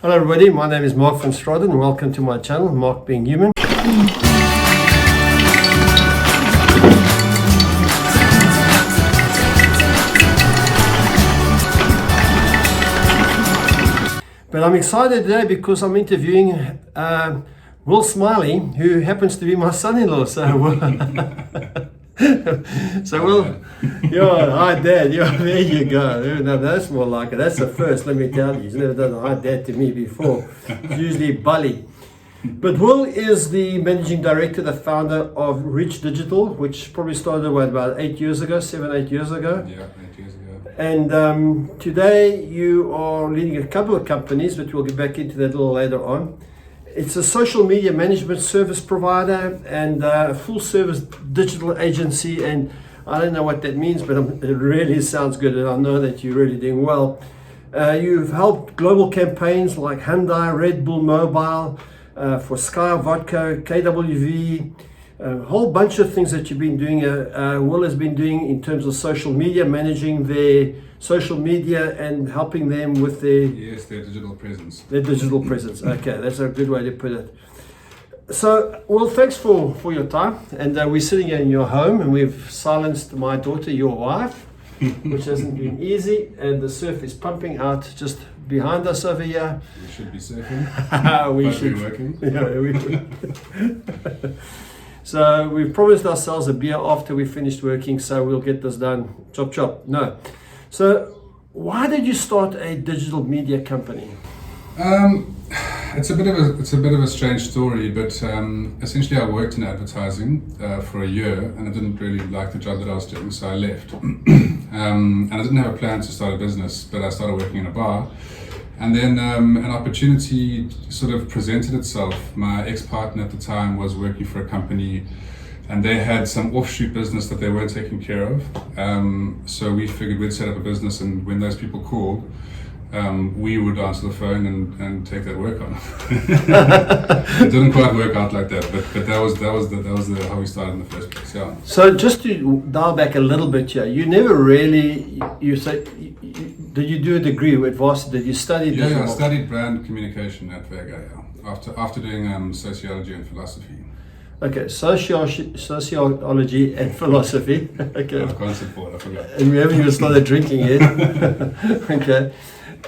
Hello everybody, my name is Mark van Straden and welcome to my channel, Mark Being Human. But I'm excited today because I'm interviewing Will Smyly, who happens to be my son-in-law. So Will, hi Dad, there you go. No, that's more like it. That's the first, let me tell you. He's never done a hi Dad to me before. It's usually Bully. But Will is the managing director, the founder of ReachDigital, which probably started about 8 years ago, 7-8 years ago. Yeah, 8 years ago. And today you are leading a couple of companies, but we'll get back into that a little later on. It's a social media management service provider and a full service digital agency. And I don't know what that means, but it really sounds good. And I know that you're really doing well. You've helped global campaigns like Hyundai, Red Bull Mobile, for SKYY Vodka, KWV, a whole bunch of things that you've been doing. Will has been doing in terms of social media, managing their social media and helping them with their digital presence. Their digital presence. Okay, that's a good way to put it. So, Will, thanks for your time. And we're sitting here in your home, and we've silenced my daughter, your wife, which hasn't been easy. And the surf is pumping out just behind us over here. We should be surfing. We should be working. Yeah, we So we've promised ourselves a beer after we finished working, so we'll get this done. Chop chop. No. So why did you start a digital media company? It's a bit of a strange story, but essentially I worked in advertising for a year, and I didn't really like the job that I was doing, so I left. And I didn't have a plan to start a business, but I started working in a bar. And then an opportunity sort of presented itself. My ex-partner at the time was working for a company, and they had some offshoot business that they weren't taking care of. So we figured we'd set up a business, and when those people called, we would answer the phone and take that work on. It didn't quite work out like that, but that was how we started in the first place. Yeah. So just to dial back a little bit here, you never really did you do a degree at varsity? Did you study? Yeah, I studied brand communication at Vega. Yeah. After doing sociology and philosophy. Okay, sociology and philosophy. Okay. I've gone support, I forgot. And we haven't even started drinking yet. Okay.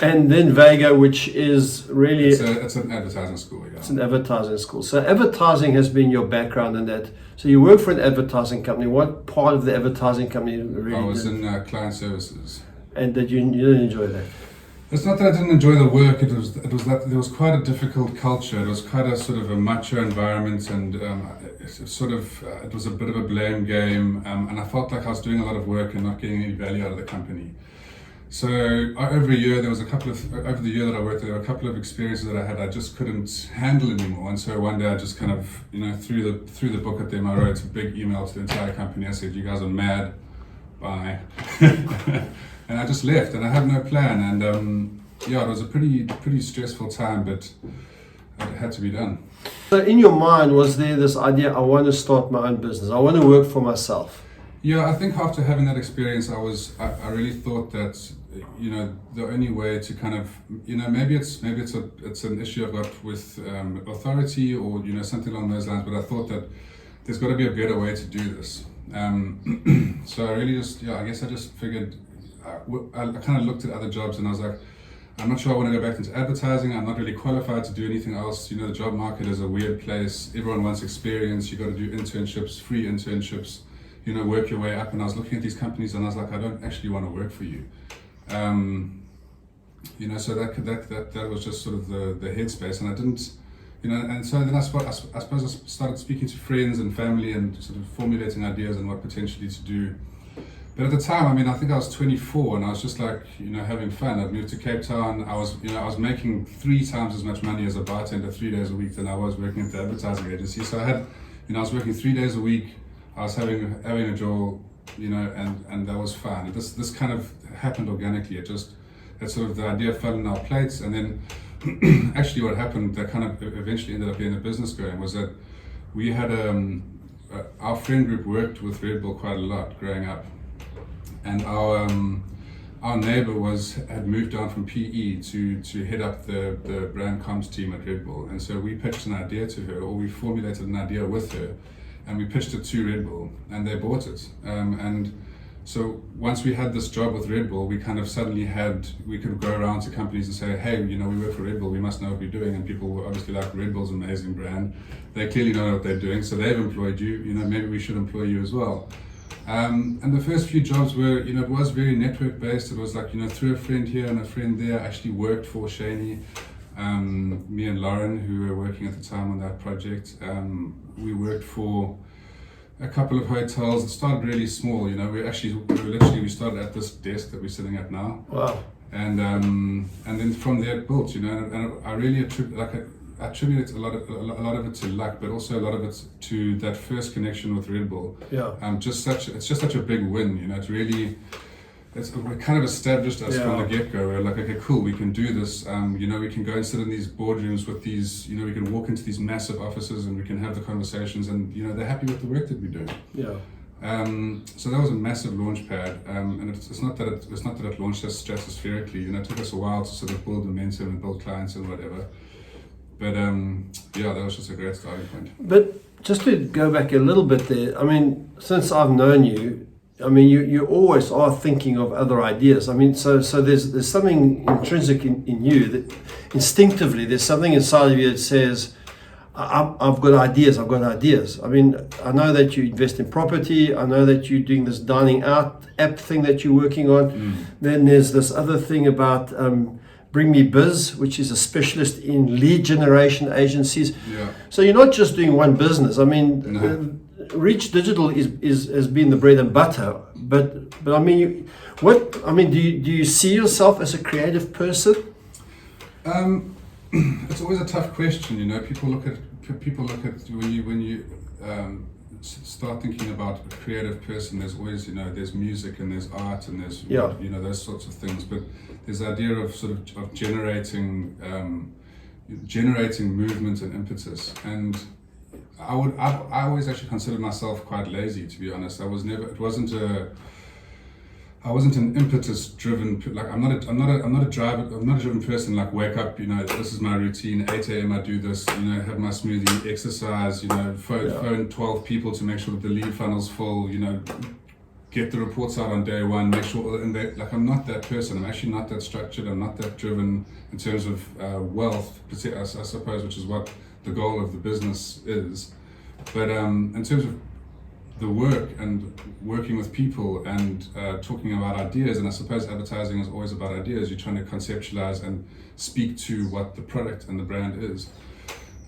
And then Vega, which is really... It's an advertising school, yeah. It's an advertising school. So advertising has been your background in that. So you work for an advertising company. What part of the advertising company really I was in client services. And you didn't enjoy that? It's not that I didn't enjoy the work. It was that there was quite a difficult culture. It was quite a sort of a macho environment, and it was a bit of a blame game. And I felt like I was doing a lot of work and not getting any value out of the company. So over the year that I worked there were a couple of experiences that I had I just couldn't handle anymore. And so one day I just kind of threw the book at them. I wrote a big email to the entire company. I said, "You guys are mad. Bye." And I just left, and I had no plan. And it was a pretty stressful time, but it had to be done. So in your mind, was there this idea, I want to start my own business, I want to work for myself? Yeah, I think after having that experience, I really thought that the only way to kind of maybe it's an issue I've got with authority or something along those lines, but I thought that there's got to be a better way to do this. So I really I guess I just figured. I kind of looked at other jobs and I was like, I'm not sure I want to go back into advertising. I'm not really qualified to do anything else. The job market is a weird place. Everyone wants experience. You got to do internships, free internships, work your way up. And I was looking at these companies and I was like, I don't actually want to work for you. So that was just sort of the headspace, and I didn't, and so then I suppose I started speaking to friends and family and sort of formulating ideas on what potentially to do. But at the time, I think I was 24 and I was just like, having fun. I'd moved to Cape Town. I was making 3 times as much money as a bartender 3 days a week than I was working at the advertising agency. So I had, I was working 3 days a week. I was having a job, and that was fun. And this kind of happened organically. That sort of the idea fell in our plates, and then actually what happened that kind of eventually ended up getting the business going was that we had our friend group worked with Red Bull quite a lot growing up. And our our neighbor had moved down from PE to head up the brand comms team at Red Bull, and so we pitched an idea to her, or we formulated an idea with her, and we pitched it to Red Bull, and they bought it. And so once we had this job with Red Bull, we kind of suddenly we could go around to companies and say, hey, we work for Red Bull, we must know what we're doing. And people were obviously like, Red Bull's an amazing brand. They clearly know what they're doing, so they've employed you, maybe we should employ you as well. And the first few jobs were, it was very network based. It was like, through a friend here and a friend there. I actually worked for Shani, me and Lauren, who were working at the time on that project. We worked for a couple of hotels. It started really small, we started at this desk that we're sitting at now. Wow. And then from there it built, and I really attribute a lot of it to luck, but also a lot of it to that first connection with Red Bull. Yeah. It's just such a big win, we kind of established us from the get-go. We're like, okay, cool, we can do this. We can go and sit in these boardrooms with these, we can walk into these massive offices and we can have the conversations, and they're happy with the work that we're doing. Yeah. So that was a massive launch pad, and it's not that it launched us stratospherically. It took us a while to sort of build momentum and build clients and whatever. But that was just a great starting point. But just to go back a little bit there, since I've known you, you always are thinking of other ideas. So there's something intrinsic in you that instinctively there's something inside of you that says, I've got ideas. I know that you invest in property. I know that you're doing this dining out app thing that you're working on. Then there's this other thing about Bring Me Biz, which is a specialist in lead generation agencies. Yeah. So you're not just doing one business. No. ReachDigital has been the bread and butter, but do you see yourself as a creative person? It's always a tough question, People look at when you start thinking about a creative person. There's always there's music and there's art and there's those sorts of things, but there's the idea of sort of generating movement and impetus. And I always actually considered myself quite lazy, to be honest. I wasn't an impetus driven, like I'm not a driven person, like wake up, this is my routine, 8 a.m. I do this, have my smoothie, exercise, phone 12 people to make sure that the lead funnel's full, get the reports out on day one, make sure, I'm not that person. I'm actually not that structured. I'm not that driven in terms of wealth, I suppose, which is what the goal of the business is. But in terms of the work and working with people and talking about ideas, and I suppose advertising is always about ideas. You're trying to conceptualize and speak to what the product and the brand is.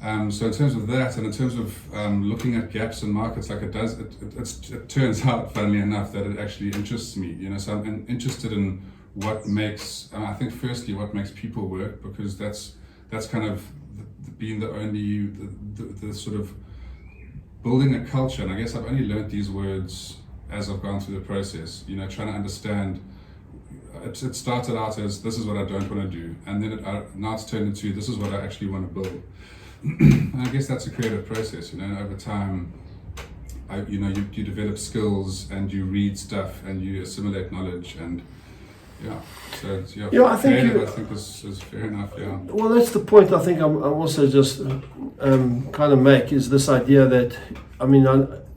So in terms of that, and in terms of looking at gaps in markets, like it turns out, funnily enough, that it actually interests me. So I'm interested in what makes, I think firstly, what makes people work, because that's kind of being the sort of building a culture. And I guess I've only learned these words as I've gone through the process, trying to understand. It started out as, this is what I don't want to do. And then now it's turned into, this is what I actually want to build. And I guess that's a creative process, over time, you develop skills and you read stuff and you assimilate knowledge, and I think this is fair enough. Well, that's the point I think I'm also just kind of make, is this idea that,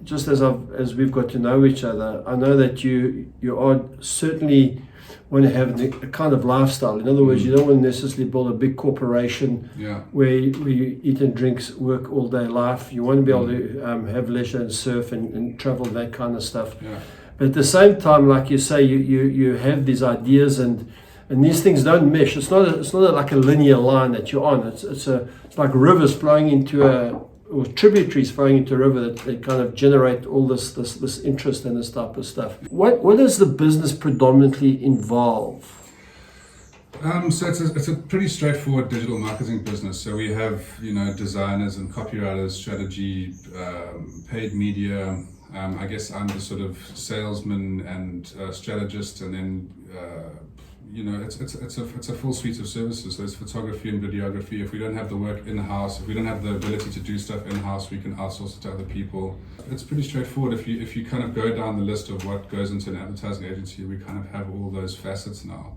just as we've got to know each other, I know that you are certainly want to have a kind of lifestyle. In other words, you don't want to necessarily build a big corporation where you eat and drinks, work all day life. You want to be able to have leisure and surf and travel, that kind of stuff. Yeah. But at the same time, like you say, you have these ideas and these things don't mesh. It's not like a linear line that you're on. It's like rivers flowing into or tributaries flowing into a river that they kind of generate all this interest in this type of stuff. What does the business predominantly involve? So it's a pretty straightforward digital marketing business. So we have designers and copywriters, strategy, paid media. I guess I'm the sort of salesman and strategist, and then it's a full suite of services. So it's photography and videography. If we don't have the work in-house, if we don't have the ability to do stuff in-house, we can outsource it to other people. It's pretty straightforward. If you kind of go down the list of what goes into an advertising agency, we kind of have all those facets now.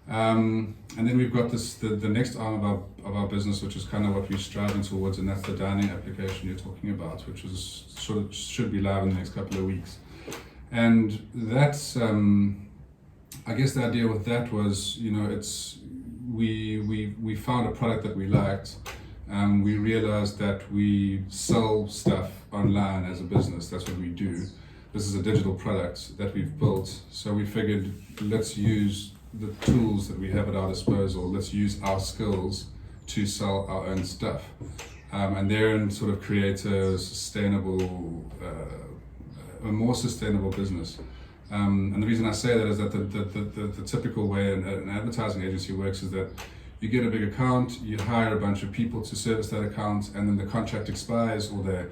And then we've got the next arm of our business, which is kind of what we're striving towards, and that's the dining application you're talking about, which is should be live in the next couple of weeks. And that's I guess the idea with that was, we found a product that we liked. We realized that we sell stuff online as a business. That's what we do. This is a digital product that we've built. So we figured, let's use the tools that we have at our disposal. Let's use our skills to sell our own stuff. And therein sort of create a more sustainable business. And the reason I say that is that the typical way an advertising agency works is that you get a big account, you hire a bunch of people to service that account, and then the contract expires, or they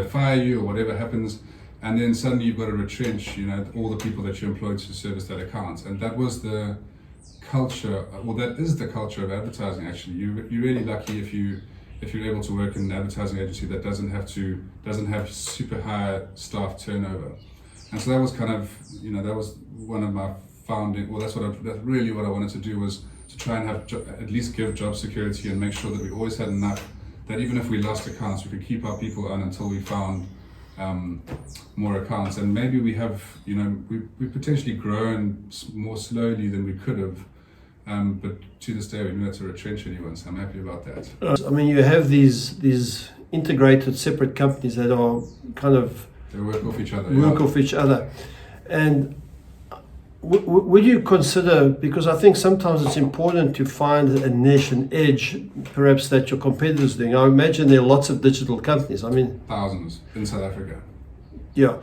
fire you, or whatever happens, and then suddenly you've got to retrench, all the people that you employed to service that account. And that was the culture, well, that is the culture of advertising. Actually, you're really lucky if you're able to work in an advertising agency that doesn't have super high staff turnover. And so that was kind of, that was one of my founding, well, that's really what I wanted to do, was to try and have at least give job security and make sure that we always had enough, that even if we lost accounts, we could keep our people on until we found more accounts. And maybe we have, we potentially grown more slowly than we could have, but to this day we don't have to retrench anyone, so I'm happy about that. I mean, you have these integrated separate companies that are kind of they work off each other. And would you consider, because I think sometimes it's important to find a niche, an edge, perhaps that your competitors are doing. I imagine there are lots of digital companies. I mean, thousands in South Africa. Yeah,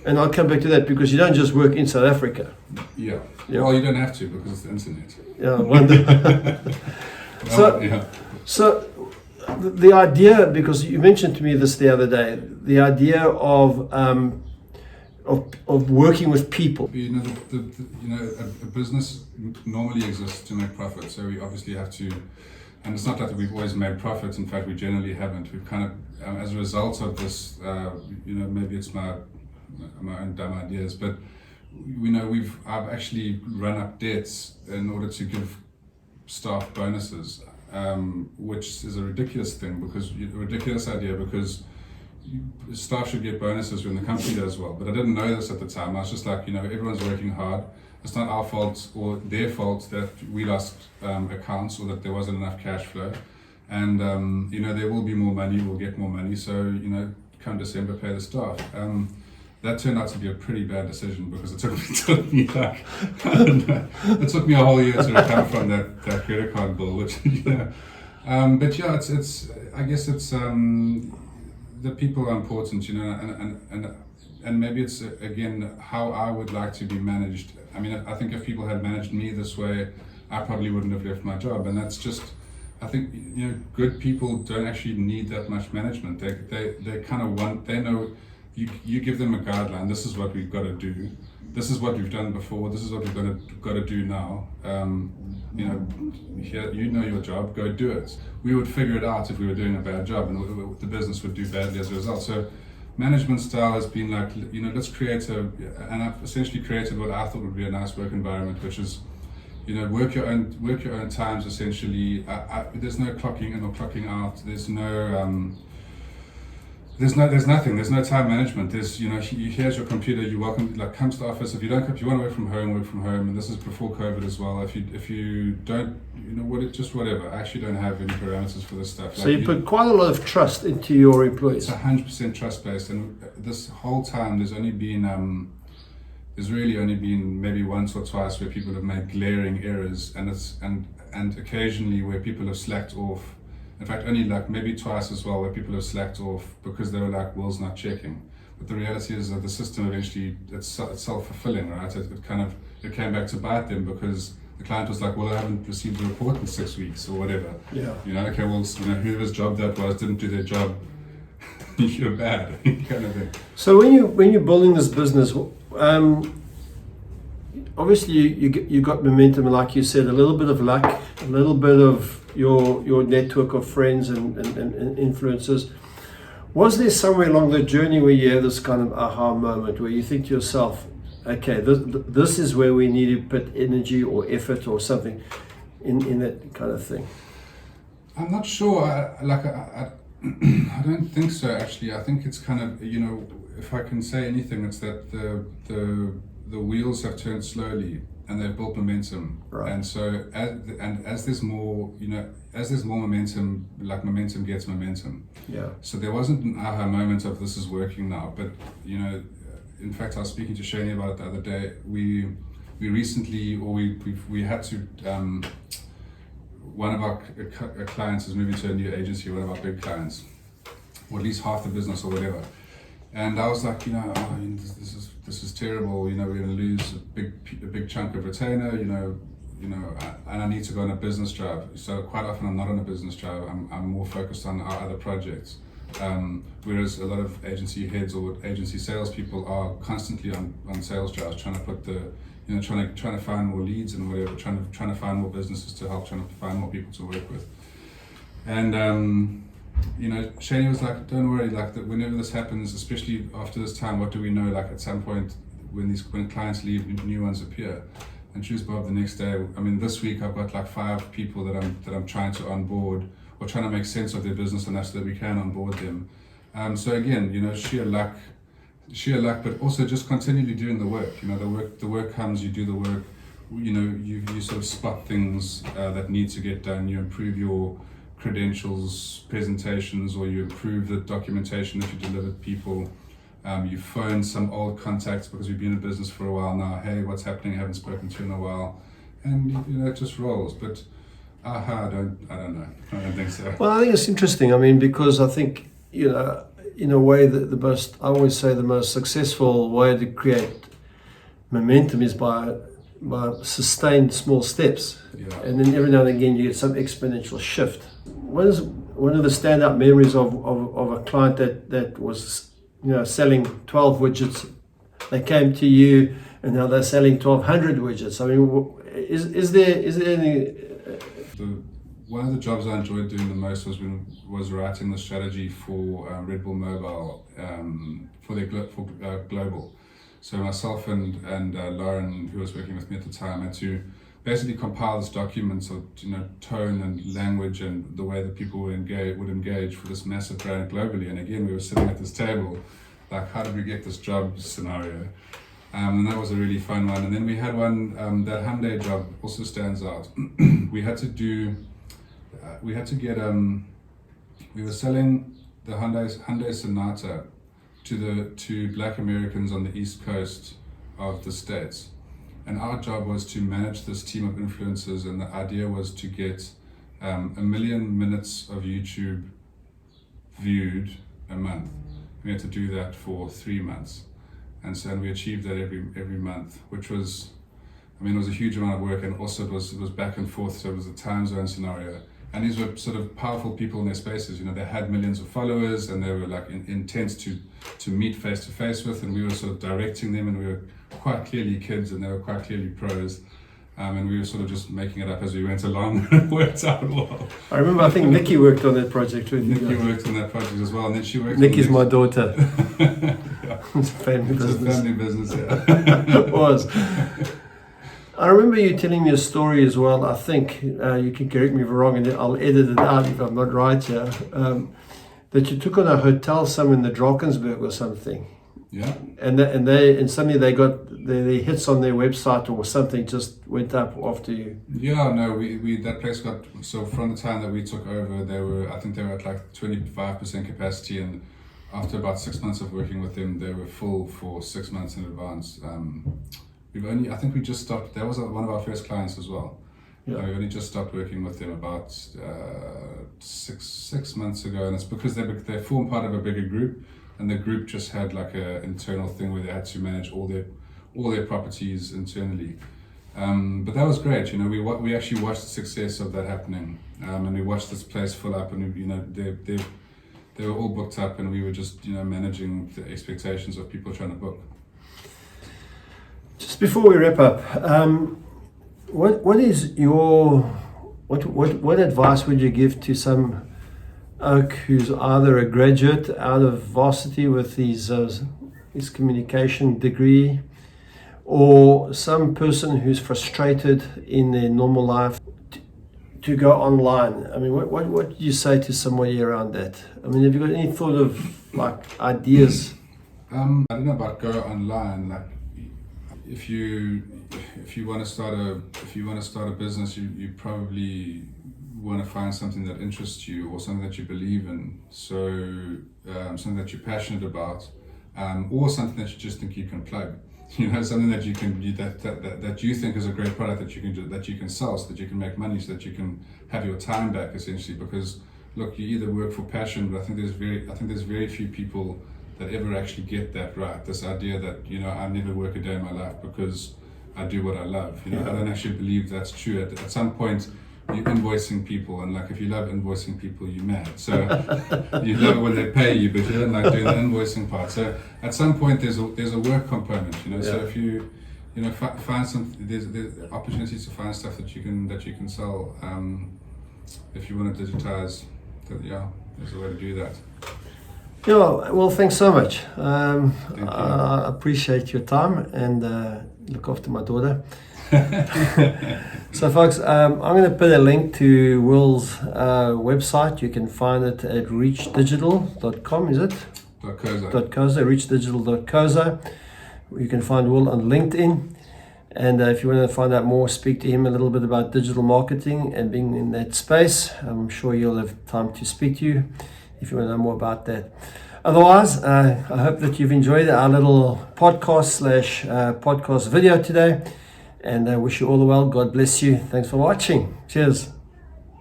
and I'll come back to that, because you don't just work in South Africa. Yeah. Well, you don't have to, because it's the internet. Yeah, I wonder. So the idea, because you mentioned to me this the other day, the idea of working with people. A business normally exists to make profit, so we obviously have to, and it's not that we've always made profits. In fact, we generally haven't. We've kind of, as a result of this, maybe it's my own dumb ideas, but I've actually run up debts in order to give staff bonuses. Which is a ridiculous idea, because staff should get bonuses when the company does well. But I didn't know this at the time. I was just like, everyone's working hard. It's not our fault or their fault that we lost accounts, or that there wasn't enough cash flow. And there will be more money, we'll get more money. So come December, pay the staff. That turned out to be a pretty bad decision, because it took me like, I don't know, it took me a whole year to recover from that credit card bill, which, but yeah, it's I guess it's, the people are important, and maybe it's, again, how I would like to be managed. I mean, I think if people had managed me this way, I probably wouldn't have left my job, and that's just, I think, good people don't actually need that much management. They kind of they know. You give them a guideline. This is what we've got to do. This is what we've done before. This is what we've got to do now. Here, your job. Go do it. We would figure it out if we were doing a bad job, and the business would do badly as a result. So, management style has been like, let's create and I've essentially created what I thought would be a nice work environment, which is, work your own times. Essentially, there's no clocking in or clocking out. There's no There's nothing. There's no time management. There's, here's your computer. You're welcome. Like, come to the office. If you want to work from home, work from home. And this is before COVID as well. If you don't, just whatever. I actually don't have any parameters for this stuff. So you put quite a lot of trust into your employees. It's 100% trust based. And this whole time, there's really only been maybe once or twice where people have made glaring errors, and occasionally where people have slacked off. In fact, only like maybe twice as well, where people have slacked off because they were like, Will's not checking. But the reality is that the system eventually, it's self-fulfilling, right? It came back to bite them, because the client was like, well, I haven't received a report in 6 weeks or whatever. Yeah. Okay, well, whoever's job that was didn't do their job, you're bad, kind of thing. So when you're building this business, obviously you got momentum, like you said, a little bit of luck, a little bit of your network of friends and influencers. Was there somewhere along the journey where you have this kind of aha moment where you think to yourself, okay, this is where we need to put energy or effort or something in that kind of thing? I'm not sure. I don't think so, actually. I think it's kind of, if I can say anything, it's that the wheels have turned slowly and they've built momentum. Right. And so, as there's more, as there's more momentum, like momentum gets momentum. Yeah. So there wasn't an aha moment of this is working now, but in fact, I was speaking to Shani about it the other day. We recently, or we had to. One of our clients is moving to a new agency, one of our big clients, or at least half the business or whatever. And I was like, this is terrible. We're going to lose a big chunk of retainer. And I need to go on a business drive. So quite often I'm not on a business drive. I'm more focused on our other projects. Whereas a lot of agency heads or agency salespeople are constantly on sales drives, trying to put trying to find more leads and whatever, trying to find more businesses to help, trying to find more people to work with. And Shani was like, don't worry, like that whenever this happens, especially after this time, what do we know? Like at some point when clients leave, new ones appear. And she was Bob the next day. I mean, this week I've got like 5 people that I'm trying to onboard or trying to make sense of their business enough so that we can onboard them. So again, sheer luck, but also just continually doing the work. The work comes, you do the work. You sort of spot things that need to get done. You improve your credentials, presentations, or you improve the documentation that you deliver to people. You phone some old contacts because we've been in business for a while now. Hey, what's happening? I haven't spoken to you in a while, and it just rolls. But I don't know. I don't think so. Well, I think it's interesting. I mean, because I think in a way that I always say the most successful way to create momentum is by sustained small steps. Yeah. And then every now and again you get some exponential shift. One of the standout memories of a client that was selling 12 widgets. They came to you and now they're selling 1,200 widgets. I mean, is there any... One of the jobs I enjoyed doing the most was writing the strategy for Red Bull Mobile for global. So myself and Lauren, who was working with me at the time, had to basically compile this document of tone and language and the way that people would engage for this massive brand globally. And again, we were sitting at this table, like, how did we get this job scenario? And that was a really fun one. And then we had one, that Hyundai job also stands out. We were selling the Hyundai Sonata to Black Americans on the East Coast of the States. And our job was to manage this team of influencers, and the idea was to get 1 million minutes of YouTube viewed a month. We had to do that for 3 months. And so we achieved that every month, which was, it was a huge amount of work, and also it was back and forth, so it was a time zone scenario. And these were sort of powerful people in their spaces. They had millions of followers, and they were like intense to meet face to face with, and we were sort of directing them, and we were quite clearly kids, and they were quite clearly pros. And we were sort of just making it up as we went along, and it worked out well. I remember, I think Nikki worked on that project with you. Nikki worked on that project as well, and then she worked. Nikki's my daughter. Yeah. It's a family business. It's a family business, yeah. It was. I remember you telling me a story as well. I think you can correct me if I'm wrong, and I'll edit it out if I'm not right here. That you took on a hotel somewhere in the Drakensberg or something. Yeah. And suddenly they got the hits on their website or something just went up after you. Yeah, no, we that place got, so from the time that we took over, I think they were at like 25% capacity, and after about 6 months of working with them, they were full for 6 months in advance. I think we just stopped. That was one of our first clients as well. Yeah. We only just stopped working with them about 6 months ago, and it's because they form part of a bigger group, and the group just had like an internal thing where they had to manage all their properties internally. But that was great. We actually watched the success of that happening, and we watched this place fill up, and they were all booked up, and we were just managing the expectations of people trying to book. Just before we wrap up, what is your what advice would you give to some oak who's either a graduate out of varsity with his communication degree, or some person who's frustrated in their normal life to go online? I mean, what do you say to somebody around that? I mean, have you got any thought of like ideas? I don't know about go online. Like, if you want to start a business, you probably want to find something that interests you or something that you believe in. So something that you're passionate about, or something that you just think you can plug. You know, something that you can that you think is a great product that you can sell, so that you can make money, so that you can have your time back, essentially. Because look, you either work for passion, but I think there's very few people that ever actually get that right. This idea that, you know, I never work a day in my life because I do what I love. You know, I don't actually believe that's true. At some point, you're invoicing people, and like if you love invoicing people, you're mad. So you love it when they pay you, but you don't like doing the invoicing part. So at some point, there's a work component. You know, so if you find some, there's opportunities to find stuff that you can sell. If you want to digitize, there's a way to do that. Yeah, well, thanks so much. I appreciate your time, and look after my daughter. So folks, I'm going to put a link to Will's website. You can find it at reachdigital.com, is it? .coza, reachdigital.coza. You can find Will on LinkedIn. And if you want to find out more, speak to him a little bit about digital marketing and being in that space. I'm sure you'll have time to speak to you if you want to know more about that. Otherwise, I hope that you've enjoyed our little podcast video today, and I wish you all the well. God bless you. Thanks for watching. Cheers.